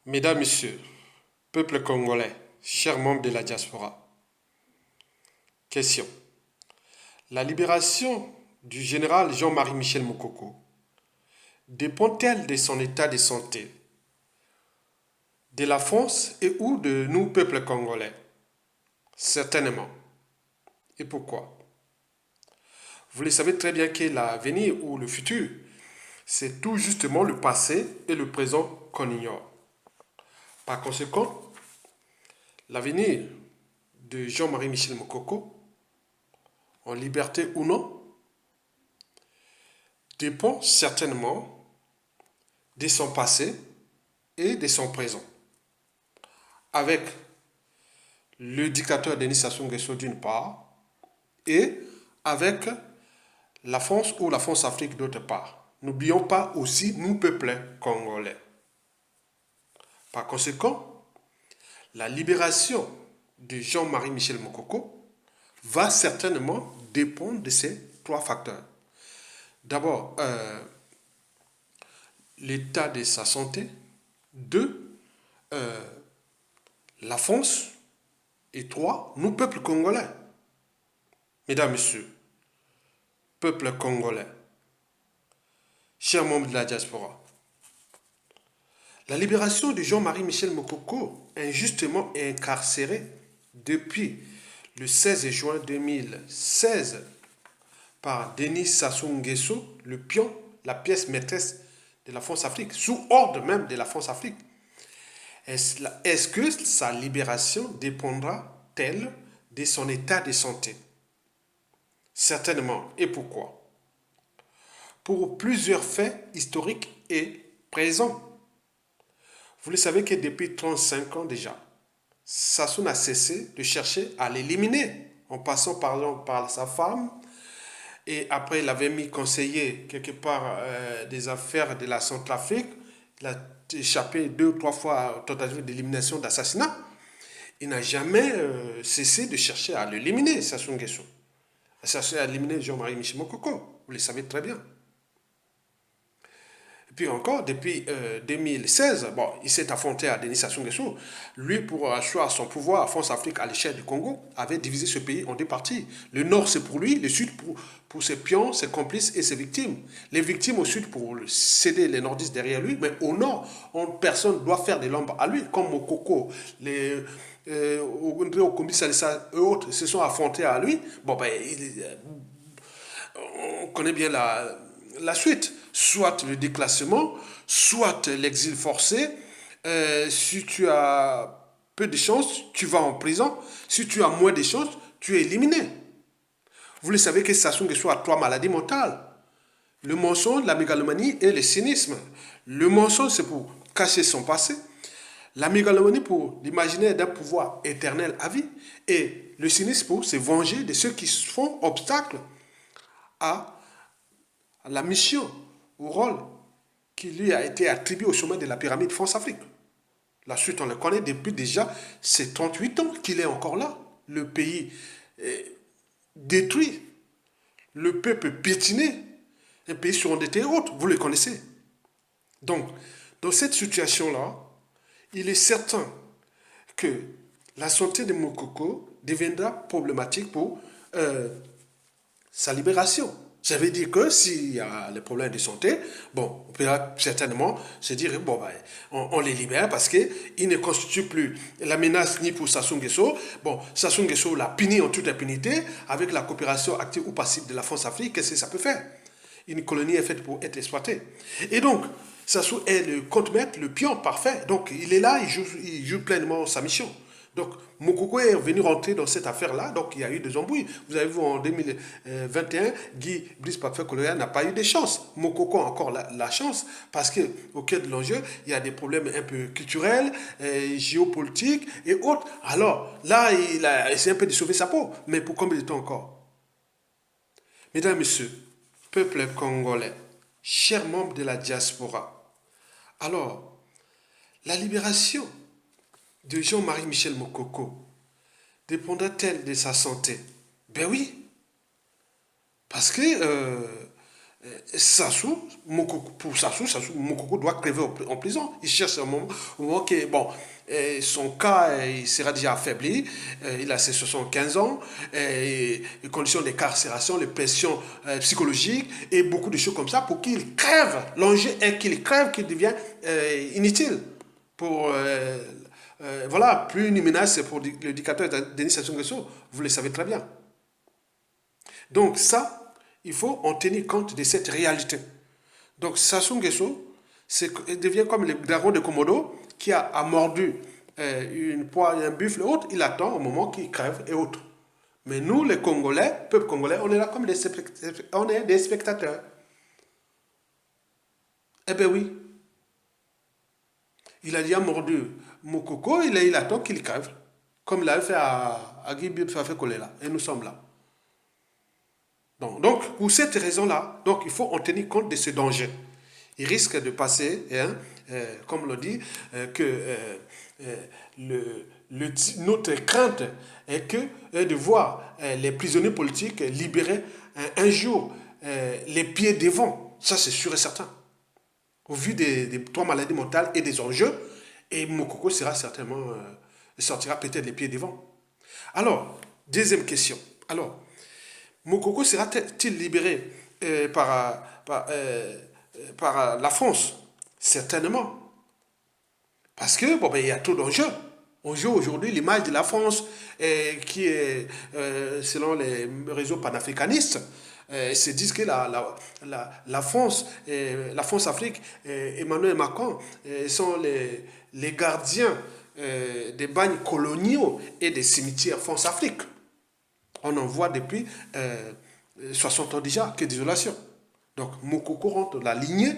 Mesdames, Messieurs, peuple congolais, chers membres de la diaspora, question. La libération du général Jean-Marie Michel Moukoko dépend-elle de son état de santé, de la France et ou de nous, peuple congolais? Certainement. Et pourquoi? Vous le savez très bien que l'avenir ou le futur, c'est tout justement le passé et le présent qu'on ignore. Par conséquent, l'avenir de Jean-Marie Michel Moukoko, en liberté ou non, dépend certainement de son passé et de son présent. Avec le dictateur Denis Sassou Nguesso d'une part et avec la France ou la France-Afrique d'autre part. N'oublions pas aussi nous, peuple congolais. Par conséquent, la libération de Jean-Marie Michel Moukoko va certainement dépendre de ces trois facteurs. D'abord, l'état de sa santé. Deux, la France. Et trois, nous, peuple congolais. Mesdames, Messieurs, peuple congolais, chers membres de la diaspora, la libération de Jean-Marie Michel Moukoko, injustement incarcéré depuis le 16 juin 2016 par Denis Sassou Nguesso, le pion, la pièce maîtresse de la France-Afrique, sous ordre même de la France-Afrique. Est-ce que sa libération dépendra-t-elle de son état de santé? Certainement. Et pourquoi? Pour plusieurs faits historiques et présents. Vous le savez que depuis 35 ans déjà, Sassou n'a cessé de chercher à l'éliminer, en passant par exemple par sa femme, et après il avait mis conseiller quelque part des affaires de la Centrafrique, il a échappé 2 ou 3 fois à tentative d'élimination, d'assassinat. Il n'a jamais cessé de chercher à l'éliminer, Sassou Nguesso. Chercher à éliminer Jean-Marie Michel Moukoko, vous le savez très bien. Puis encore, depuis 2016, bon, il s'est affronté à Denis Sassou Nguesso. Lui, pour asseoir son pouvoir, France-Afrique à l'échelle du Congo, avait divisé ce pays en deux parties. Le nord, c'est pour lui, le sud pour ses pions, ses complices et ses victimes. Les victimes au sud pour céder les nordistes derrière lui, mais au nord, personne ne doit faire de l'ombre à lui, comme Mokoko, les Okombi Salissa et autres se sont affrontés à lui. Bon, ben, on connaît bien la suite. Soit le déclassement, soit l'exil forcé. Si tu as peu de chances, tu vas en prison. Si tu as moins de chances, tu es éliminé. Vous le savez que Sassou Nguesso a 3 maladies mentales. Le mensonge, la mégalomanie et le cynisme. Le mensonge, c'est pour cacher son passé. La mégalomanie pour l'imaginaire d'un pouvoir éternel à vie. Et le cynisme pour se venger de ceux qui font obstacle à la mission, au rôle qui lui a été attribué au sommet de la pyramide France-Afrique. La suite, on le connaît depuis déjà, c'est 38 ans qu'il est encore là. Le pays est détruit, le peuple piétiné, un pays surendetté et autres, vous le connaissez. Donc, dans cette situation-là, il est certain que la santé de Moukoko deviendra problématique pour sa libération. Ça veut dire que s'il y a les problèmes de santé, bon, on peut certainement se dire, bon, ben, on les libère parce qu'ils ne constituent plus la menace ni pour Sassou Nguesso. Bon, Sassou Nguesso l'a puni en toute impunité avec la coopération active ou passive de la France-Afrique. Qu'est-ce que ça peut faire? Une colonie est faite pour être exploitée. Et donc, Sassou est le contre-maître, le pion parfait. Donc, il est là, il joue pleinement sa mission. Donc, Moukoko est venu rentrer dans cette affaire-là, donc il y a eu des embrouilles. Vous avez vu en 2021, Guy Brice Parfait Coloria n'a pas eu de chance. Moukoko a encore la chance, parce qu'au cœur de l'enjeu, il y a des problèmes un peu culturels, géopolitiques et autres. Alors, là, il a essayé un peu de sauver sa peau. Mais pour combien de temps encore? Mesdames, Messieurs, peuple congolais, chers membres de la diaspora, alors, la libération de Jean-Marie Michel Moukoko dépendra-t-elle de sa santé? Ben oui, parce que Sassou, Mokoko, pour Sassou, Mokoko doit crever en prison. Il cherche un moment, au moment que, bon, son cas il sera déjà affaibli, il a ses 75 ans, les conditions d'incarcération, les pressions psychologiques et beaucoup de choses comme ça pour qu'il crève. L'enjeu est qu'il crève, qu'il devient inutile. Pour, voilà, plus une menace c'est pour le dictateur Denis Sassou Nguesso, vous le savez très bien. Donc ça, il faut en tenir compte de cette réalité. Donc Sassou Nguesso devient comme le dragon de Komodo qui a mordu une poire, un buffle et autre, il attend au moment qu'il crève et autres. Mais nous, les Congolais, peuple congolais, on est là comme on est des spectateurs. Eh bien oui, il a déjà mordu Mokoko, il attend qu'il crève. Comme il a fait à Guy Bibb Fafé Kolela. Et nous sommes là. Donc, pour cette raison-là, donc, il faut en tenir compte de ce danger. Il risque de passer, hein, comme on le dit, que notre crainte est de voir les prisonniers politiques libérés un jour les pieds devant. Ça, c'est sûr et certain. Au vu des trois maladies mentales et des enjeux, et Mokoko sortira peut-être les pieds devant. Alors, deuxième question. Alors, Mokoko sera-t-il libéré par la France? Certainement. Parce que, bon, ben, il y a trop d'enjeux. On joue aujourd'hui l'image de la France qui est, selon les réseaux panafricanistes, se disent que la France-Afrique, Emmanuel Macron, sont les gardiens des bagnes coloniaux et des cimetières France-Afrique. On en voit depuis 60 ans déjà, que désolation. Donc, Mokoko rentre dans la lignée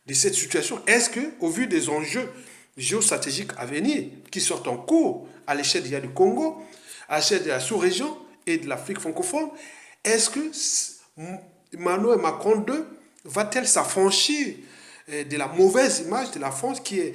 de cette situation. Est-ce que, au vu des enjeux géostratégiques à venir, qui sortent en cours à l'échelle du Congo, à l'échelle de la sous-région et de l'Afrique francophone, est-ce que Emmanuel Macron II va-t-elle s'affranchir de la mauvaise image de la France qui est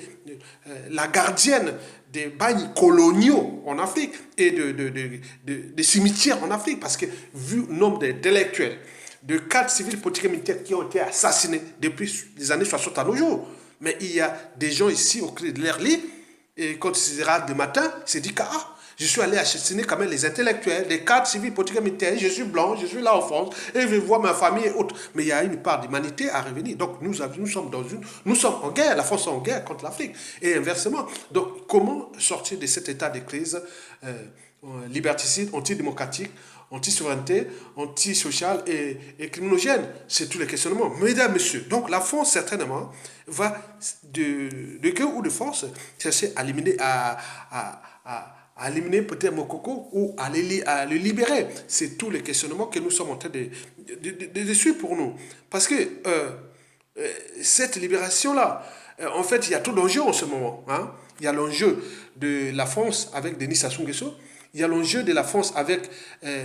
la gardienne des bagnes coloniaux en Afrique et des cimetières en Afrique? Parce que vu le nombre d'intellectuels, de cadres civils, politiques et militaires qui ont été assassinés depuis les années 60 à nos jours, mais il y a des gens ici au clé de leur lit, et quand il se rate de matin, il se dit que je suis allé assassiner quand même les intellectuels, les cadres civils, politiques et militaires, je suis blanc, je suis là en France, et je vais voir ma famille et autres. Mais il y a une part d'humanité à revenir. Donc nous sommes en guerre, la France est en guerre contre l'Afrique, et inversement. Donc comment sortir de cet état de crise liberticide, antidémocratique, anti-souveraineté, anti-social et criminogène? C'est tous les questionnements. Mesdames, messieurs, donc la France, certainement, va de cœur ou de force chercher à éliminer, à éliminer peut-être Mokoko ou à le libérer. C'est tous les questionnements que nous sommes en train de suivre pour nous. Parce que cette libération-là, en fait, il y a tout d'enjeux en ce moment. Hein. Il y a l'enjeu de la France avec Denis Sassou Nguesso. Il y a l'enjeu de la France avec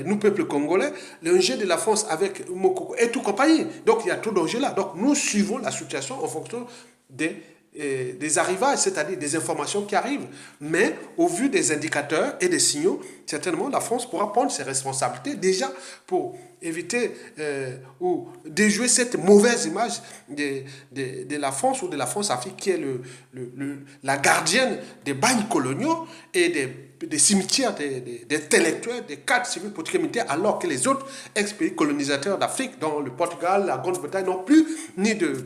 nous, peuple congolais, l'enjeu de la France avec Mokoko et tout compagnie. Donc il y a tout d'enjeux là. Donc nous suivons la situation en fonction des arrivages, c'est-à-dire des informations qui arrivent. Mais au vu des indicateurs et des signaux, certainement la France pourra prendre ses responsabilités déjà pour éviter ou déjouer cette mauvaise image de la France ou de la France-Afrique qui est la gardienne des bagnes coloniaux et des cimetières des intellectuels, des cadres civils politiques et militaires, alors que les autres ex-pays colonisateurs d'Afrique, dont le Portugal, la Grande-Bretagne, n'ont plus ni de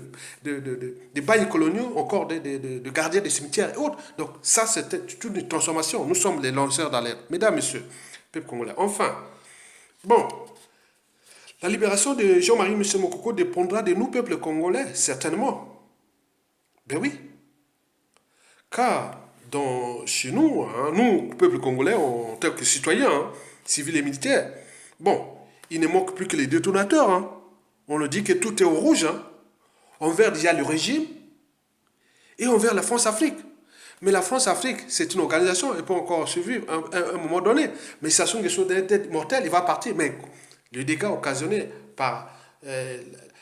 bagnes coloniaux, encore de gardiens des cimetières et autres. Donc ça, c'était toute une transformation. Nous sommes les lanceurs d'alerte. Mesdames, messieurs, peuple congolais. Enfin, bon, la libération de Jean-Marie Michel Mokoko dépendra de nous, peuple congolais, certainement. Ben oui. Car chez nous, hein, nous, peuple congolais, en tant que citoyens, hein, civils et militaires, bon, il ne manque plus que les détonateurs. Hein. On le dit que tout est au rouge. Hein. Envers déjà le régime et envers la France-Afrique. Mais la France-Afrique, c'est une organisation, elle peut encore survivre à un moment donné. Mais Sassou Nguesso est mortel, il va partir. Mais le dégât occasionné par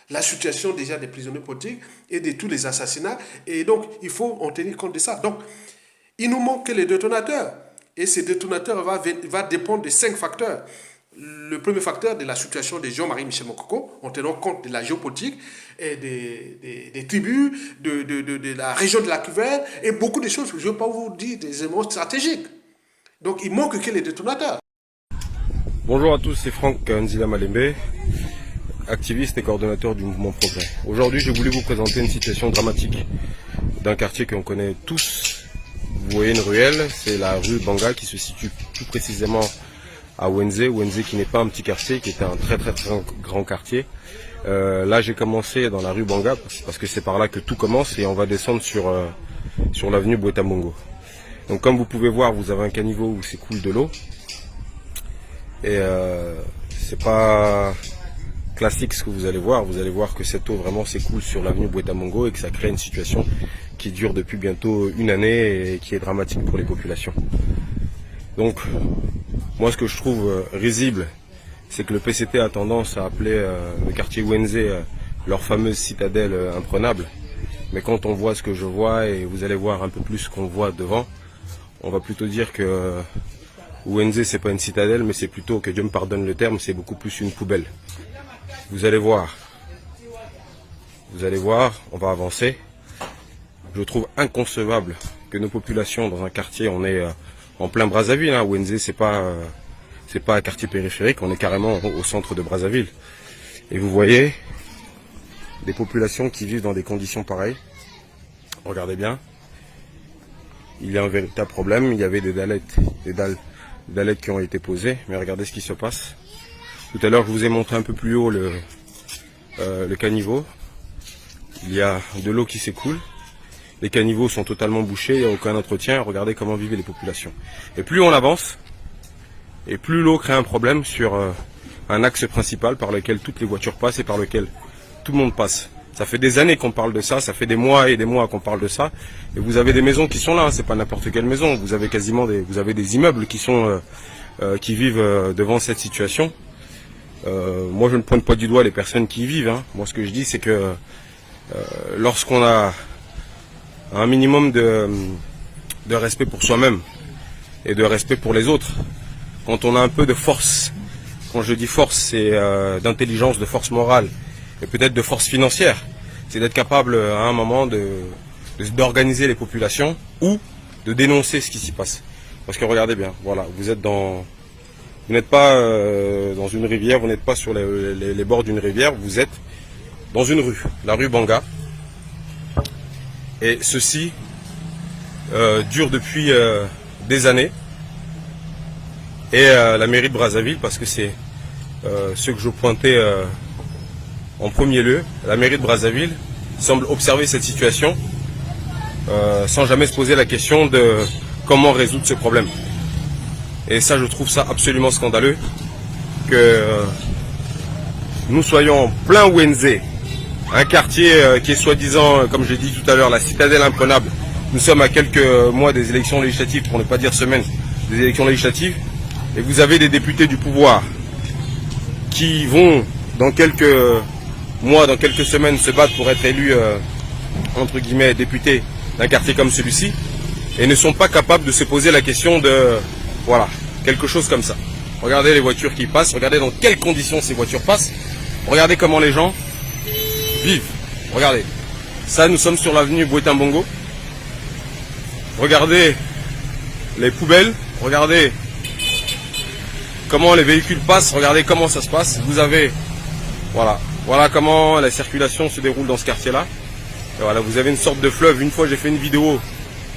la situation déjà des prisonniers politiques et de tous les assassinats. Et donc, il faut en tenir compte de ça. Donc, il nous manque que les détonateurs. Et ces détonateurs vont dépendre de 5 facteurs. le premier facteur de la situation de Jean-Marie Michel Mokoko, en tenant compte de la géopolitique et des tribus, de la région de la Cuvert, et beaucoup de choses que je ne vais pas vous dire, des éléments stratégiques. Donc il manque que les détonateurs. Bonjour à tous, c'est Franck Nzila Malembe, activiste et coordonnateur du mouvement Progrès. Aujourd'hui, j'ai voulu vous présenter une situation dramatique d'un quartier qu'on connaît tous. Vous voyez une ruelle, c'est la rue Banga qui se situe plus précisément à Wenze qui n'est pas un petit quartier, qui était un très grand quartier. Là, j'ai commencé dans la rue Banga parce que c'est par là que tout commence et on va descendre sur l'avenue Bweta Mbongo. Donc comme vous pouvez voir, vous avez un caniveau où s'écoule de l'eau. Et c'est pas classique ce que vous allez voir que cette eau vraiment s'écoule sur l'avenue Bweta Mbongo et que ça crée une situation qui dure depuis bientôt une année et qui est dramatique pour les populations. Donc moi ce que je trouve risible, c'est que le PCT a tendance à appeler le quartier Wenze leur fameuse citadelle imprenable. Mais quand on voit ce que je vois, et vous allez voir un peu plus ce qu'on voit devant, on va plutôt dire que Wenze c'est pas une citadelle, mais c'est plutôt, que Dieu me pardonne le terme, c'est beaucoup plus une poubelle. Vous allez voir, on va avancer. Je trouve inconcevable que nos populations dans un quartier, on est en plein Brazzaville, hein. Wenze c'est pas un quartier périphérique, on est carrément au centre de Brazzaville. Et vous voyez des populations qui vivent dans des conditions pareilles. Regardez bien. Il y a un véritable problème, il y avait des dalles qui ont été posées, mais regardez ce qui se passe. Tout à l'heure, je vous ai montré un peu plus haut le caniveau. Il y a de l'eau qui s'écoule. Les caniveaux sont totalement bouchés, il n'y a aucun entretien. Regardez comment vivent les populations. Et plus on avance, et plus l'eau crée un problème sur un axe principal par lequel toutes les voitures passent et par lequel tout le monde passe. Ça fait des années qu'on parle de ça, ça fait des mois et des mois qu'on parle de ça. Et vous avez des maisons qui sont là, hein, c'est pas n'importe quelle maison. Vous avez des immeubles qui vivent devant cette situation. Moi, je ne pointe pas du doigt les personnes qui y vivent, hein. Moi, ce que je dis, c'est que lorsqu'on a un minimum de respect pour soi-même et de respect pour les autres, quand on a un peu de force, quand je dis force, c'est d'intelligence, de force morale, et peut-être de force financière, c'est d'être capable à un moment d'organiser les populations ou de dénoncer ce qui s'y passe. Parce que regardez bien, voilà, vous n'êtes pas dans une rivière, vous n'êtes pas sur les bords d'une rivière, vous êtes dans une rue, la rue Banga. Et ceci dure depuis des années. Et la mairie de Brazzaville, parce que c'est ce que je pointais en premier lieu, la mairie de Brazzaville semble observer cette situation sans jamais se poser la question de comment résoudre ce problème. Et ça, je trouve ça absolument scandaleux que nous soyons en plein Wenze, un quartier qui est soi-disant, comme j'ai dit tout à l'heure, la citadelle imprenable. Nous sommes à quelques mois des élections législatives, pour ne pas dire semaines, des élections législatives, et vous avez des députés du pouvoir qui vont dans quelques mois, dans quelques semaines, se battre pour être élus, entre guillemets, députés d'un quartier comme celui-ci, et ne sont pas capables de se poser la question de, voilà, quelque chose comme ça. Regardez les voitures qui passent, regardez dans quelles conditions ces voitures passent, regardez comment les gens vivent. Regardez, ça, nous sommes sur l'avenue Bweta Mbongo. Regardez les poubelles, regardez comment les véhicules passent, regardez comment ça se passe. Vous avez, voilà comment la circulation se déroule dans ce quartier-là. Et voilà, vous avez une sorte de fleuve. Une fois, j'ai fait une vidéo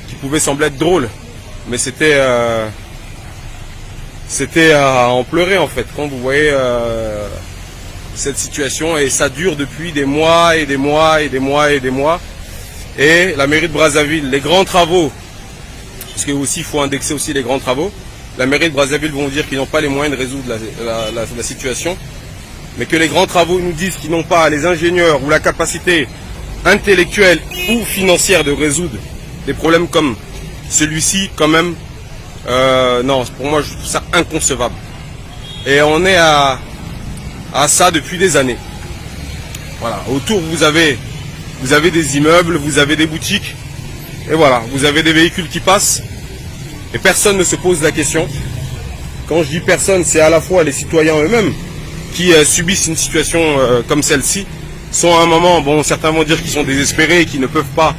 qui pouvait sembler être drôle, mais c'était à en pleurer en fait. Quand vous voyez cette situation, et ça dure depuis des mois et des mois et des mois et des mois. Et la mairie de Brazzaville, les grands travaux, parce qu'il aussi faut indexer aussi les grands travaux. La mairie de Brazzaville vont dire qu'ils n'ont pas les moyens de résoudre la situation, mais que les grands travaux nous disent qu'ils n'ont pas les ingénieurs ou la capacité intellectuelle ou financière de résoudre des problèmes comme celui-ci, quand même, non, pour moi je trouve ça inconcevable. Et on est à ça depuis des années. Voilà, autour vous avez des immeubles, vous avez des boutiques, et voilà, vous avez des véhicules qui passent, et personne ne se pose la question quand je dis personne, c'est à la fois les citoyens eux-mêmes qui subissent une situation comme celle-ci, sont à un moment, bon, certains vont dire qu'ils sont désespérés, qu'ils ne peuvent pas,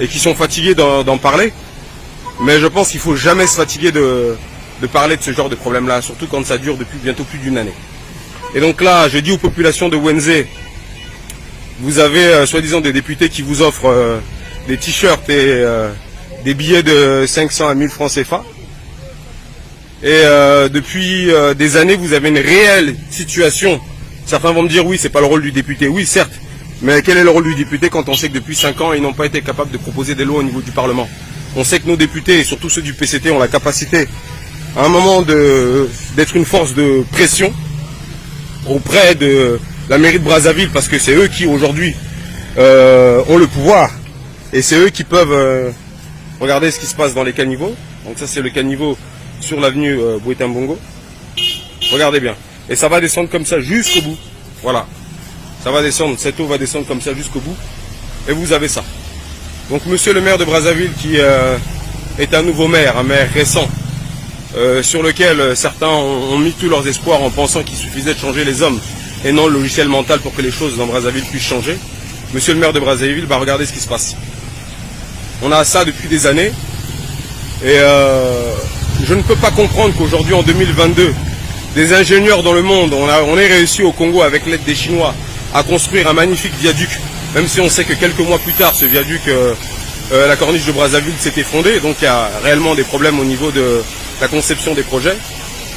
et qu'ils sont fatigués d'en parler, mais je pense qu'il ne faut jamais se fatiguer de parler de ce genre de problème-là, surtout quand ça dure depuis bientôt plus d'une année. Et donc là, je dis aux populations de Ouenzé, vous avez soi-disant des députés qui vous offrent des t-shirts et des billets de 500 à 1000 francs CFA. Et depuis des années, vous avez une réelle situation. Certains vont me dire, oui, c'est pas le rôle du député. Oui, certes, mais quel est le rôle du député quand on sait que depuis 5 ans, ils n'ont pas été capables de proposer des lois au niveau du Parlement? On sait que nos députés, et surtout ceux du PCT, ont la capacité, à un moment, d'être une force de pression auprès de la mairie de Brazzaville, parce que c'est eux qui, aujourd'hui, ont le pouvoir. Et c'est eux qui peuvent regarder ce qui se passe dans les caniveaux. Donc ça, c'est le caniveau sur l'avenue Bouetambongo. Regardez bien. Et ça va descendre comme ça jusqu'au bout. Voilà. Ça va descendre, cette eau va descendre comme ça jusqu'au bout. Et vous avez ça. Donc monsieur le maire de Brazzaville, qui est un nouveau maire, un maire récent, sur lequel certains ont mis tous leurs espoirs en pensant qu'il suffisait de changer les hommes et non le logiciel mental pour que les choses dans Brazzaville puissent changer. Monsieur le maire de Brazzaville, bah regardez ce qui se passe. On a ça depuis des années. Et je ne peux pas comprendre qu'aujourd'hui, en 2022, des ingénieurs dans le monde, on ait réussi au Congo, avec l'aide des Chinois, à construire un magnifique viaduc, même si on sait que quelques mois plus tard, ce viaduc, la corniche de Brazzaville s'est effondrée, donc il y a réellement des problèmes au niveau de la conception des projets.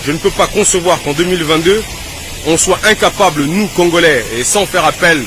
Je ne peux pas concevoir qu'en 2022, on soit incapable, nous, Congolais, et sans faire appel